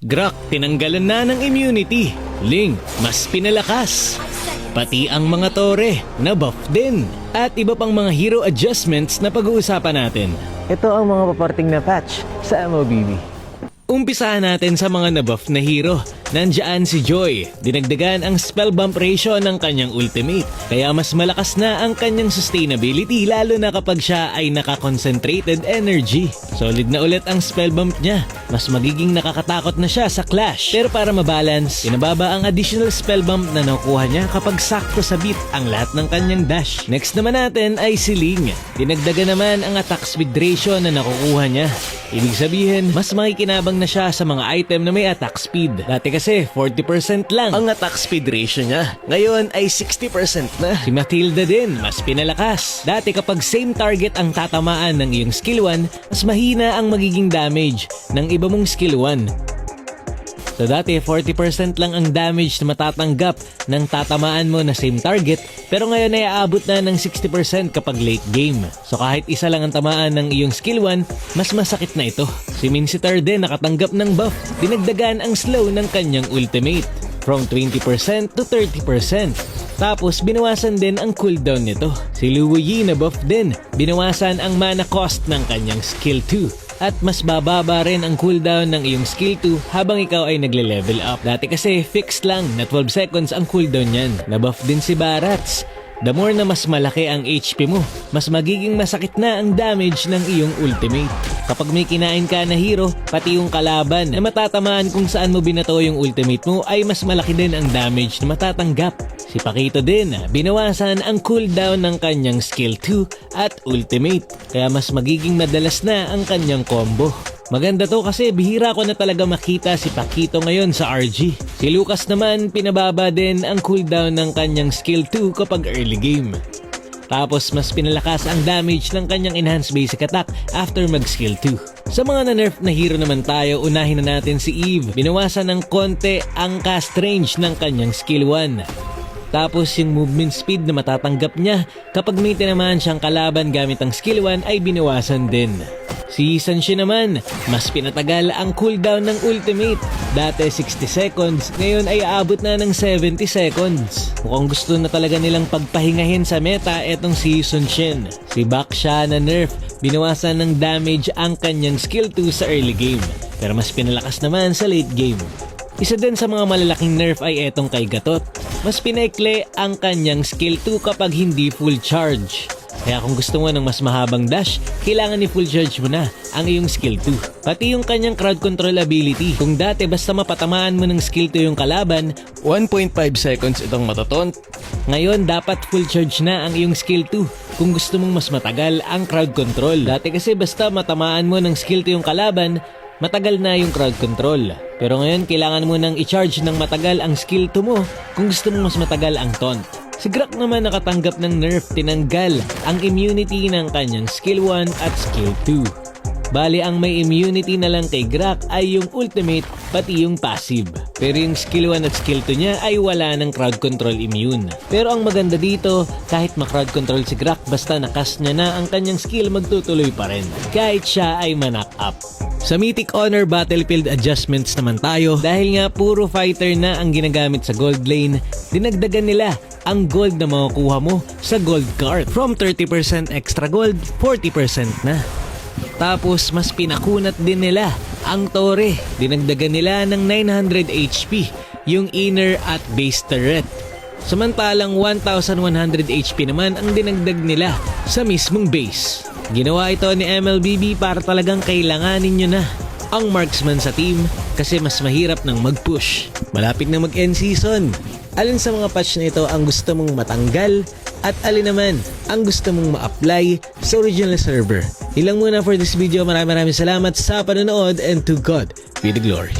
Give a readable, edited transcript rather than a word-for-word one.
Grak, tinanggalan na ng immunity. Ling, mas pinalakas. Pati ang mga tore, na-buff din. At iba pang mga hero adjustments na pag-uusapan natin. Ito ang mga paparting na patch sa MOBB. Umpisahan natin sa mga na-buff na hero. Nandiyan si Joy. Dinagdagan ang spell bump ratio ng kanyang ultimate. Kaya mas malakas na ang kanyang sustainability lalo na kapag siya ay naka-concentrated energy. Solid na ulit ang spell bump niya. Mas magiging nakakatakot na siya sa clash. Pero para mabalance, pinababa ang additional spell bump na nakukuha niya kapag sakto sa beat ang lahat ng kanyang dash. Next naman natin ay si Ling. Dinagdagan naman ang attack speed ratio na nakukuha niya. Ibig sabihin, mas makikinabang na siya sa mga item na may attack speed. Dati kasi 40% lang ang attack speed ratio niya. Ngayon ay 60% na. Si Matilda din, mas pinalakas. Dati kapag same target ang tatamaan ng iyong skill 1, mas mahina ang magiging damage ng iba mong skill 1. So dati 40% lang ang damage na matatanggap ng tatamaan mo na same target, pero ngayon ay aabot na ng 60% kapag late game. So kahit isa lang ang tamaan ng iyong skill 1, mas masakit na ito. Si Minsiter din nakatanggap ng buff. Dinagdagan ang slow ng kanyang ultimate from 20% to 30%. Tapos binawasan din ang cooldown nito. Si Luo Yi na buff din. Binawasan ang mana cost ng kanyang skill 2. At mas bababa rin ang cooldown ng iyong skill 2 habang ikaw ay nagle-level up. Dati kasi fixed lang na 12 seconds ang cooldown niyan. Nabuff din si Barats. The more na mas malaki ang HP mo, mas magiging masakit na ang damage ng iyong ultimate. Kapag may kinain ka na hero, pati yung kalaban na matatamaan kung saan mo binato yung ultimate mo ay mas malaki din ang damage na matatanggap. Si Pakito din, binawasan ang cooldown ng kanyang skill 2 at ultimate, kaya mas magiging madalas na ang kanyang combo. Maganda to kasi bihira ko na talaga makita si Pakito ngayon sa RG. Si Lucas naman, pinababa din ang cooldown ng kanyang skill 2 kapag early game. Tapos mas pinalakas ang damage ng kanyang enhanced basic attack after mag skill 2. Sa mga na-nerf na hero naman tayo, unahin na natin si Eve. Binawasan ng konti ang cast range ng kanyang skill 1. Tapos yung movement speed na matatanggap niya kapag may tinamaan siyang kalaban gamit ang skill 1 ay binawasan din. Si Sanshi naman, mas pinatagal ang cooldown ng ultimate. Dati 60 seconds, ngayon ay aabot na ng 70 seconds. Mukhang gusto na talaga nilang pagpahingahin sa meta etong si Sun Shin. Si Baksha na nerf, binawasan ng damage ang kanyang skill 2 sa early game. Pero mas pinalakas naman sa late game. Isa din sa mga malalaking nerf ay etong kay Gatot. Mas pinaikli ang kanyang skill 2 kapag hindi full charge. Kaya kung gusto mo ng mas mahabang dash, kailangan i-full charge mo na ang iyong skill 2. Pati yung kanyang crowd control ability. Kung dati basta mapatamaan mo ng skill 2 yung kalaban, 1.5 seconds itong mataton. Ngayon dapat full charge na ang iyong skill 2 kung gusto mong mas matagal ang crowd control. Dati kasi basta matamaan mo ng skill 2 yung kalaban, matagal na yung crowd control. Pero ngayon kailangan mo nang i-charge ng matagal ang skill 2 mo kung gusto mong mas matagal ang taunt. Si Grak naman nakatanggap ng nerf, tinanggal ang immunity ng kanyang skill 1 at skill 2. Bali ang may immunity na lang kay Grak ay yung ultimate pati yung passive. Pero yung skill 1 at skill 2 niya ay wala ng crowd control immune. Pero ang maganda dito, kahit ma-crowd control si Grak basta nakas niya na ang kanyang skill magtutuloy pa rin. Kahit siya ay ma-knock up. Sa Mythic Honor Battlefield adjustments naman tayo, dahil nga puro fighter na ang ginagamit sa gold lane, dinagdagan nila ang gold na makukuha mo sa gold cart. From 30% extra gold, 40% na. Tapos mas pinakunat din nila ang tore. Dinagdagan nila ng 900 HP yung inner at base turret. Samantalang 1100 HP naman ang dinagdag nila sa mismong base. Ginawa ito ni MLBB para talagang kailanganin nyo na ang marksman sa team kasi mas mahirap nang mag-push. Malapit na mag-end season. Alin sa mga patch na ito ang gusto mong matanggal at alin naman ang gusto mong ma-apply sa original server? Ilang muna for this video. Maraming salamat sa panonood and to God be the glory.